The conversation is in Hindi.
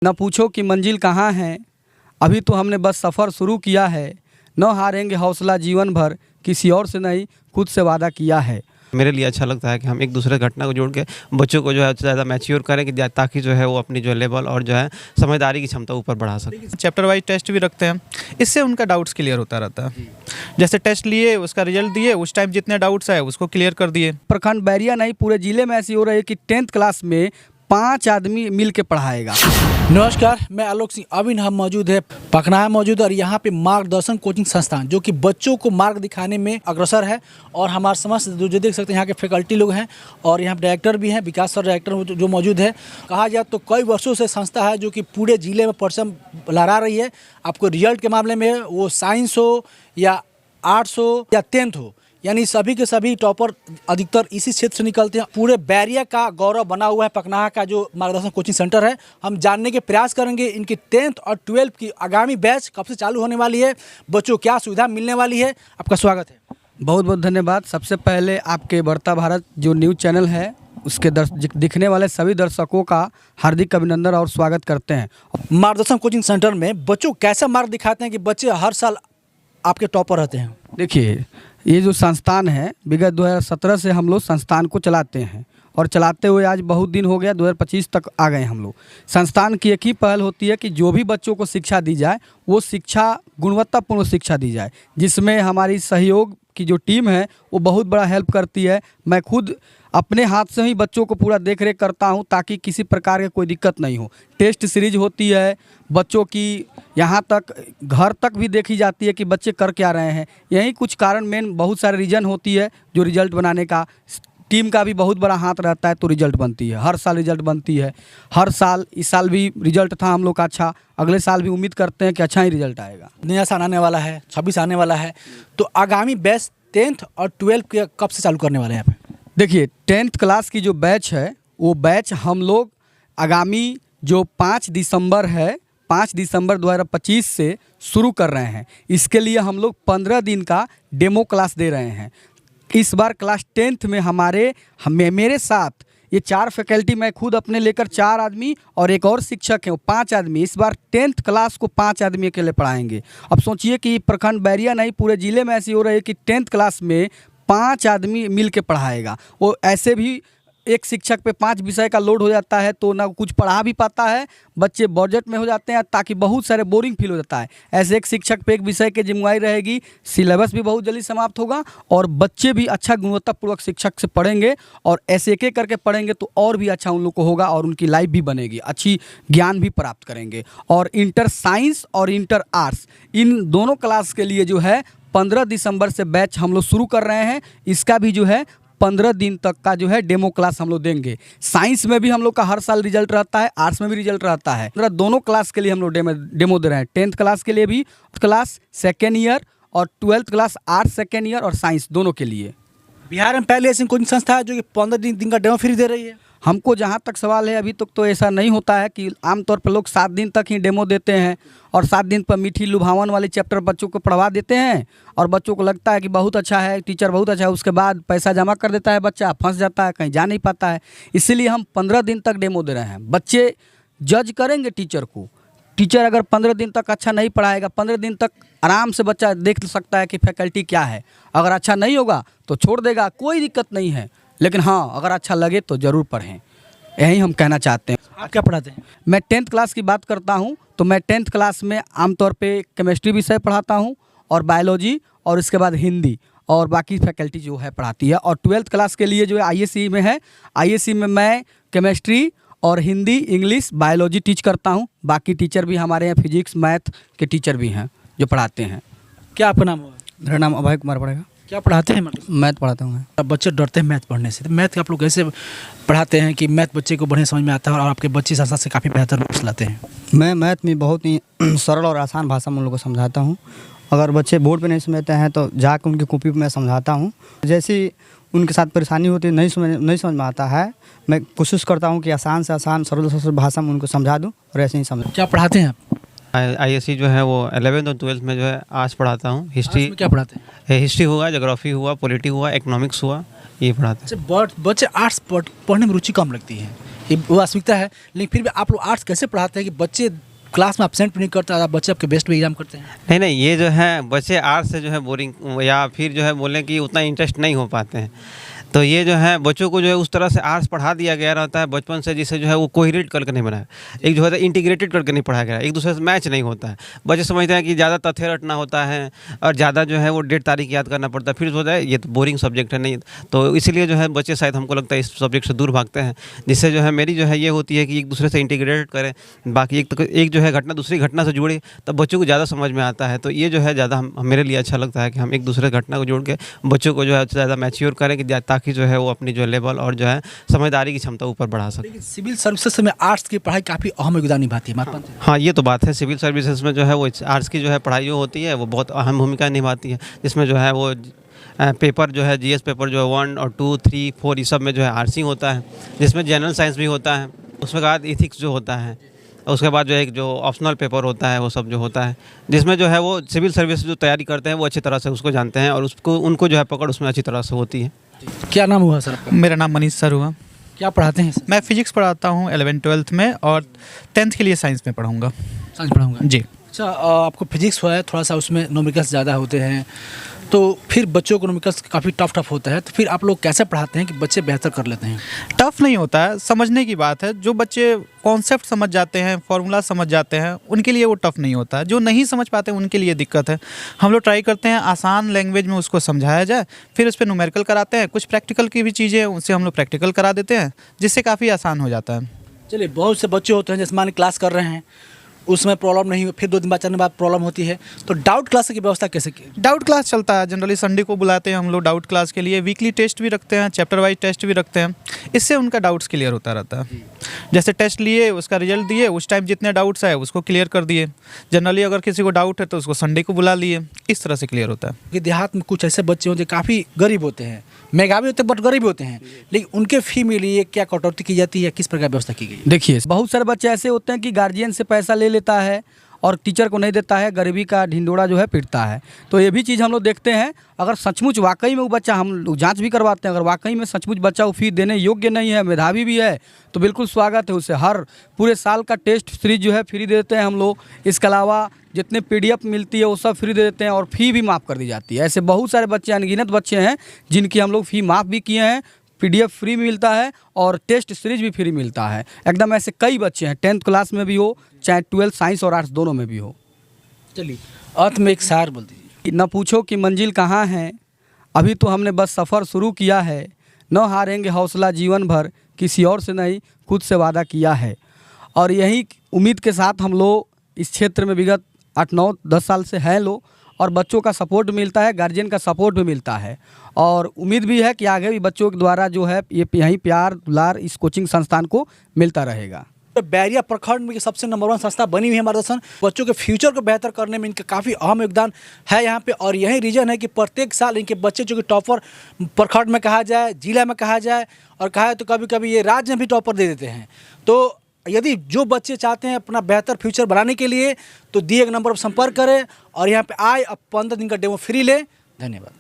न पूछो कि मंजिल कहाँ है, अभी तो हमने बस सफ़र शुरू किया है। न हारेंगे हौसला जीवन भर, किसी और से नहीं खुद से वादा किया है। मेरे लिए अच्छा लगता है कि हम एक दूसरे घटना को जोड़ के बच्चों को जो है ज़्यादा मैच्योर करें कि ताकि जो है वो अपनी जो लेवल और जो है समझदारी की क्षमता ऊपर बढ़ा सके। चैप्टर वाइज टेस्ट भी रखते हैं, इससे उनका डाउट्स क्लियर होता रहता है। जैसे टेस्ट लिए, उसका रिजल्ट दिए, उस टाइम जितने डाउट्स आए उसको क्लियर कर दिए। प्रखंड बैरिया नहीं पूरे जिले में ऐसी हो रही है कि 10th क्लास में 5 आदमी मिल के पढ़ाएगा। नमस्कार, मैं आलोक सिंह। अभी हम मौजूद है पकनाहा मौजूद और यहाँ पे मार्गदर्शन कोचिंग संस्थान जो कि बच्चों को मार्ग दिखाने में अग्रसर है। और हमारे समस्त जो देख सकते हैं यहाँ के फैकल्टी लोग हैं और यहाँ डायरेक्टर भी हैं, विकास सर डायरेक्टर जो मौजूद है। कहा जाए तो कई वर्षों से संस्था है जो कि पूरे जिले में परचम लहरा रही है। आपको रिजल्ट के मामले में वो साइंस हो या आर्ट्स हो या 10th हो, यानी सभी के सभी टॉपर अधिकतर इसी क्षेत्र से निकलते हैं। पूरे बैरिया का गौरव बना हुआ है पकनाहा का जो मार्गदर्शन कोचिंग सेंटर है। हम जानने के प्रयास करेंगे इनकी 10th और 12th की आगामी बैच कब से चालू होने वाली है, बच्चों क्या सुविधा मिलने वाली है। आपका स्वागत है। बहुत बहुत धन्यवाद। सबसे पहले आपके बढ़ता भारत जो न्यूज़ चैनल है उसके दिखने वाले सभी दर्शकों का हार्दिक अभिनंदन और स्वागत करते हैं। मार्गदर्शन कोचिंग सेंटर में बच्चों कैसा मार्ग दिखाते हैं कि बच्चे हर साल आपके टॉपर रहते हैं? देखिए, ये जो संस्थान है विगत 2017 से हम लोग संस्थान को चलाते हैं और चलाते हुए आज बहुत दिन हो गया, 2025 तक आ गए हम लोग। संस्थान की एक ही पहल होती है कि जो भी बच्चों को शिक्षा दी जाए वो शिक्षा गुणवत्तापूर्ण शिक्षा दी जाए, जिसमें हमारी सहयोग की जो टीम है वो बहुत बड़ा हेल्प करती है। मैं खुद अपने हाथ से ही बच्चों को पूरा देख रेख करता हूं ताकि किसी प्रकार की कोई दिक्कत नहीं हो। टेस्ट सीरीज होती है बच्चों की, यहाँ तक घर तक भी देखी जाती है कि बच्चे कर क्या रहे हैं। यही कुछ कारण मेन बहुत सारे रीज़न होती है जो रिजल्ट बनाने का। टीम का भी बहुत बड़ा हाथ रहता है तो रिजल्ट बनती है। हर साल रिजल्ट बनती है, हर साल। इस साल भी रिजल्ट था हम लोग का अच्छा, अगले साल भी उम्मीद करते हैं कि अच्छा ही रिजल्ट आएगा। नया साल आने वाला है, 26 आने वाला है, तो आगामी बैच 10th और 12th के कब से चालू करने वाले हैं यहाँ पे? देखिए, 10th क्लास की जो बैच है वो बैच हम लोग आगामी जो 5 दिसंबर है, 5 दिसंबर 2025 से शुरू कर रहे हैं। इसके लिए हम लोग 15 दिन का डेमो क्लास दे रहे हैं। इस बार क्लास 10th में मेरे साथ ये 4 फैकल्टी, मैं खुद अपने लेकर 4 आदमी और एक और शिक्षक हैं, वो 5 आदमी। इस बार 10th क्लास को 5 आदमी के लिए पढ़ाएंगे। अब सोचिए कि प्रखंड बैरिया नहीं पूरे ज़िले में ऐसी हो रही है कि 10th क्लास में 5 आदमी मिल के पढ़ाएगा। वो ऐसे भी एक शिक्षक पे 5 विषय का लोड हो जाता है तो ना कुछ पढ़ा भी पाता है, बच्चे बजट में हो जाते हैं ताकि बहुत सारे बोरिंग फील हो जाता है। ऐसे एक शिक्षक पे एक विषय की जिम्मेदारी रहेगी, सिलेबस भी बहुत जल्दी समाप्त होगा और बच्चे भी अच्छा गुणवत्तापूर्वक शिक्षक से पढ़ेंगे और ऐसे एक करके पढ़ेंगे तो और भी अच्छा उन लोग को होगा और उनकी लाइफ भी बनेगी, अच्छी ज्ञान भी प्राप्त करेंगे। और इंटर साइंस और इंटर आर्ट्स इन दोनों क्लास के लिए जो है 15 दिसंबर से बैच हम लोग शुरू कर रहे हैं। इसका भी जो है 15 दिन तक का जो है डेमो क्लास हम लोग देंगे। साइंस में भी हम लोग का हर साल रिजल्ट रहता है, आर्ट्स में भी रिजल्ट रहता है। दोनों क्लास के लिए हम लोग डेमो दे रहे हैं। 10th क्लास के लिए भी, क्लास 2nd ईयर और 12th class arts 2nd year और साइंस दोनों के लिए। बिहार में पहले ऐसी कोचिंग संस्था है जो कि 15 दिन का डेमो फ्री दे रही है? हमको जहाँ तक सवाल है अभी तक तो ऐसा नहीं होता है कि आमतौर पर लोग 7 दिन तक ही डेमो देते हैं और 7 दिन पर मीठी लुभावन वाले चैप्टर बच्चों को पढ़वा देते हैं और बच्चों को लगता है कि बहुत अच्छा है, टीचर बहुत अच्छा है। उसके बाद पैसा जमा कर देता है, बच्चा फंस जाता है, कहीं जा नहीं पाता है। इसीलिए हम 15 दिन तक डेमो दे रहे हैं। बच्चे जज करेंगे टीचर को। टीचर अगर 15 दिन तक अच्छा नहीं पढ़ाएगा, 15 दिन तक आराम से बच्चा देख सकता है कि फैकल्टी क्या है। अगर अच्छा नहीं होगा तो छोड़ देगा, कोई दिक्कत नहीं है। लेकिन हाँ, अगर अच्छा लगे तो ज़रूर पढ़ें, यही हम कहना चाहते हैं। आप क्या पढ़ाते हैं? मैं 10th क्लास की बात करता हूं तो मैं 10th क्लास में आमतौर पे केमिस्ट्री विषय पढ़ाता हूं और बायोलॉजी और इसके बाद हिंदी और बाकी फैकल्टी जो है पढ़ाती है। और 12th क्लास के लिए जो है ISC में है, ISC में मैं केमिस्ट्री और हिंदी, इंग्लिश, बायोलॉजी टीच करता हूँ। बाकी टीचर भी हमारे यहाँ फिजिक्स मैथ के टीचर भी हैं जो पढ़ाते हैं। क्या आपका नाम होगा? मेरा नाम अभय कुमार पड़ेगा। क्या पढ़ाते हैं? मैथ पढ़ाता हूँ। अब बच्चे डरते हैं मैथ पढ़ने से, तो मैथ आप लोग कैसे पढ़ाते हैं कि मैथ बच्चे को बढ़िया समझ में आता है और आपके बच्चे संस्था से काफ़ी बेहतर मार्क्स लाते हैं? मैं मैथ में बहुत ही सरल और आसान भाषा में उन लोगों को समझाता हूँ। अगर बच्चे बोर्ड पे नहीं समझते हैं तो जाकर उनकी कॉपी पे मैं समझाता हूँ। जैसी उनके साथ परेशानी होती है, नहीं समझ में आता है, मैं कोशिश करता हूँ कि आसान से आसान सरल से सरल भाषा में उनको समझा दूँ और ऐसे ही समझ। क्या पढ़ाते हैं आप? ISC जो है वो 11th और 12th में जो है आर्ट्स पढ़ाता हूँ। हिस्ट्री क्या पढ़ाते हैं? हिस्ट्री हुआ, ज्योग्राफी हुआ, पॉलिटी हुआ, इकोनॉमिक्स हुआ, ये पढ़ाते हैं। बच्चे आर्ट्स पढ़ने में रुचि कम लगती है, ये वास्तविकता है, लेकिन फिर भी आप लोग आर्ट्स कैसे पढ़ाते हैं कि बच्चे क्लास में एब्सेंट भी नहीं करते, बच्चे आपके बेस्ट में एग्जाम करते हैं? नहीं, ये जो है बच्चे आर्ट्स से जो है बोरिंग या फिर जो है बोलें कि उतना इंटरेस्ट नहीं हो पाते हैं। तो ये जो है बच्चों को जो है उस तरह से आर्ट्स पढ़ा दिया गया रहता है बचपन से, जिससे जो है वो कोहिरेट करके नहीं बनाया, एक जो है इंटीग्रेटेड करके नहीं पढ़ाया गया, एक दूसरे से मैच नहीं होता है। बच्चे समझते हैं कि ज़्यादा तथ्य रटना होता है और ज़्यादा जो है वो डेट तारीख याद करना पड़ता है, फिर सोचता है ये तो बोरिंग सब्जेक्ट है, नहीं। तो इसीलिए जो है बच्चे शायद हमको लगता है इस सब्जेक्ट से दूर भागते हैं, जिससे जो है मेरी जो है ये होती है कि एक दूसरे से इंटीग्रेटेड करें, बाकी एक जो है घटना दूसरी घटना से जुड़े, तब बच्चों को ज़्यादा समझ में आता है। तो ये जो है ज़्यादा मेरे लिए अच्छा लगता है कि हम एक दूसरे घटना को जोड़ के बच्चों को जो है ज़्यादा मैच्योर करें, कि ताकि जो है वो अपनी जो लेवल और जो है समझदारी की क्षमता ऊपर बढ़ा सके। लेकिन सिविल सर्विसेज में आर्ट्स की पढ़ाई काफ़ी अहम योगदान निभाती है, मानते हैं? हाँ, ये तो बात है। सिविल सर्विसेज में जो है वो आर्ट्स की जो है पढ़ाई जो होती है वो बहुत अहम भूमिका निभाती है, जिसमें जो है वो पेपर जो है जीएस पेपर जो है 1 और 2, 3, 4 इस सब में जो है आर्ट्स होता है, जिसमें जनरल साइंस भी होता है, उसके बाद इथिक्स जो होता है, उसके बाद जो एक जो ऑप्शनल पेपर होता है वो सब जो होता है, जिसमें जो है वो सिविल सर्विस जो तैयारी करते हैं वो अच्छी तरह से उसको जानते हैं और उसको उनको जो है पकड़ उसमें अच्छी तरह से होती है। क्या नाम हुआ सर आपका? मेरा नाम मनीष सर हुआ। क्या पढ़ाते हैं सर? मैं फिजिक्स पढ़ाता हूँ 11th-12th में, और 10th के लिए साइंस में पढ़ाऊँगा। साइंस पढ़ाऊंगा जी। अच्छा, आपको फिजिक्स हुआ है, थोड़ा सा उसमें न्यूमेरिकल्स ज़्यादा होते हैं, तो फिर बच्चों को न्यूमेरिकल्स काफ़ी टफ होता है, तो फिर आप लोग कैसे पढ़ाते हैं कि बच्चे बेहतर कर लेते हैं? टफ नहीं होता है, समझने की बात है। जो बच्चे कॉन्सेप्ट समझ जाते हैं, फार्मूला समझ जाते हैं, उनके लिए वो टफ नहीं होता है। जो नहीं समझ पाते उनके लिए दिक्कत है। हम लोग ट्राई करते हैं आसान लैंग्वेज में उसको समझाया जाए, फिर उस पर न्यूमेरिकल कराते हैं, कुछ प्रैक्टिकल की भी चीज़ें उनसे हम लोग प्रैक्टिकल करा देते हैं, जिससे काफ़ी आसान हो जाता है। चलिए, बहुत से बच्चे होते हैं जैसे मान क्लास कर रहे हैं, उसमें प्रॉब्लम नहीं हो, फिर 2 दिन बाद 4 दिन बाद प्रॉब्लम होती है, तो डाउट क्लास की व्यवस्था कैसे की? डाउट क्लास चलता है, जनरली संडे को बुलाते हैं हम लोग डाउट क्लास के लिए। वीकली टेस्ट भी रखते हैं, चैप्टर वाइज टेस्ट भी रखते हैं, इससे उनका डाउट्स क्लियर होता रहता है। जैसे टेस्ट लिए, उसका रिजल्ट दिए, उस टाइम जितने डाउट्स आए उसको क्लियर कर दिए। जनरली अगर किसी को डाउट है तो उसको संडे को बुला लिए, इस तरह से क्लियर होता है। कि देहात में कुछ ऐसे बच्चे होते हैं काफ़ी गरीब होते हैं, मेधावी होते हैं बट गरीब होते हैं, लेकिन उनके फी में लिए क्या कटौती की जाती है, किस प्रकार व्यवस्था की गई? देखिए, बहुत सारे बच्चे ऐसे होते हैं कि गार्जियन से पैसा ले लेता है और टीचर को नहीं देता है, गरीबी का ढिंडोरा जो है पीटता है। तो ये भी चीज़ हम लोग देखते हैं। अगर सचमुच वाकई में वो बच्चा, हम लोग जांच भी करवाते हैं, अगर वाकई में सचमुच बच्चा वो फी देने योग्य नहीं है, मेधावी भी है, तो बिल्कुल स्वागत है उसे। हर पूरे साल का टेस्ट सीरीज जो है फ्री दे देते हैं हम लोग। इसके अलावा जितने PDF मिलती है वो सब फ्री दे देते हैं और फ़ी भी माफ़ कर दी जाती है। ऐसे बहुत सारे बच्चे, अनगिनत बच्चे हैं जिनकी हम लोग फ़ी माफ़ भी किए हैं, PDF फ्री मिलता है और टेस्ट सीरीज भी फ्री मिलता है। एकदम ऐसे कई बच्चे हैं, 10th क्लास में भी हो, चाहे 12 साइंस और आर्ट्स दोनों में भी हो। चलिए, अंत में एक शायर बोल दीजिए। न पूछो कि मंजिल कहाँ है, अभी तो हमने बस सफ़र शुरू किया है, न हारेंगे हौसला जीवन भर, किसी और से नहीं खुद से वादा किया है। और यही उम्मीद के साथ हम लोग इस क्षेत्र में विगत 8, 9, 10 साल से हैं लोग, और बच्चों का सपोर्ट मिलता है, गार्जियन का सपोर्ट भी मिलता है, और उम्मीद भी है कि आगे भी बच्चों के द्वारा जो है ये यही प्यार दुलार इस कोचिंग संस्थान को मिलता रहेगा। बैरिया प्रखंड में सबसे नंबर 1 संस्था बनी हुई है मार्गदर्शन। बच्चों के फ्यूचर को बेहतर करने में इनका काफ़ी अहम योगदान है यहाँ पे, और यही रीज़न है कि प्रत्येक साल इनके बच्चे जो कि टॉपर प्रखंड में कहा जाए, जिला में कहा जाए, और कहा तो कभी कभी ये राज्य में भी टॉपर दे देते हैं। तो यदि जो बच्चे चाहते हैं अपना बेहतर फ्यूचर बनाने के लिए, तो दिए गए नंबर पर संपर्क करें और यहाँ पे आए, अब 15 दिन का डेमो फ्री लें। धन्यवाद।